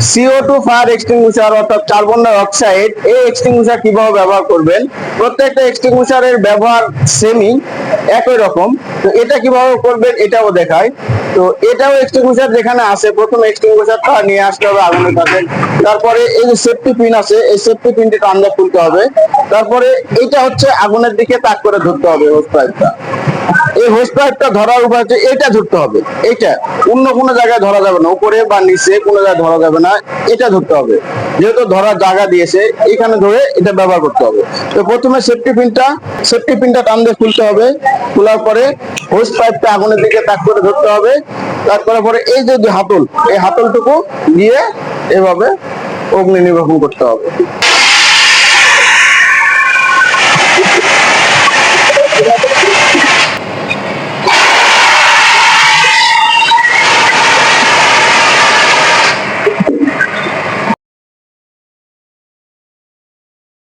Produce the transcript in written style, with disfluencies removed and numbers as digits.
CO2 fire extinguisher অর্থাৎ carbon die oxide, এই extinguisher কিভাবে ব্যবহার করবেন। প্রত্যেকটা এক্সটিংগুইশারের ব্যবহার সেমই, একই রকম। তো এটা কিভাবে করবেন এটাও দেখায়। তো এটাও এক্সটিংগুইশার যেখানে আছে, প্রথমে এক্সটিংগুইশারটা নিয়ে আসতে হবে আগুনের কাছে। তারপরে এই যে সেফটি পিন আছে, এই সেফটি পিনটি টানলে খুলতে হবে। তারপরে এটা হচ্ছে আগুনের দিকে তাক করে ধরতে হবে হোস পাইপটা। এই হোস পাইপটা ধরার উপায় হচ্ছে এটা ধরতে হবে। এটা অন্য কোনো জায়গায় ধরা যাবে না, উপরে বা নিচে কোনো জায়গায় ধরা যাবে না, এটা ধরতে হবে। যেহেতু ধরার জায়গা দিয়েছে, এখানে ধরে এটা ব্যবহার করতে হবে। তো প্রথমে সেফটি পিনটা টান দিয়ে খুলতে হবে। খোলার পরে হোস পাইপটা আগুনের দিকে তাক করে ধরতে হবে। তারপরে পরে এই যে হাতল, এই হাতলটুকু দিয়ে এভাবে অগ্নি নির্বাপন করতে হবে।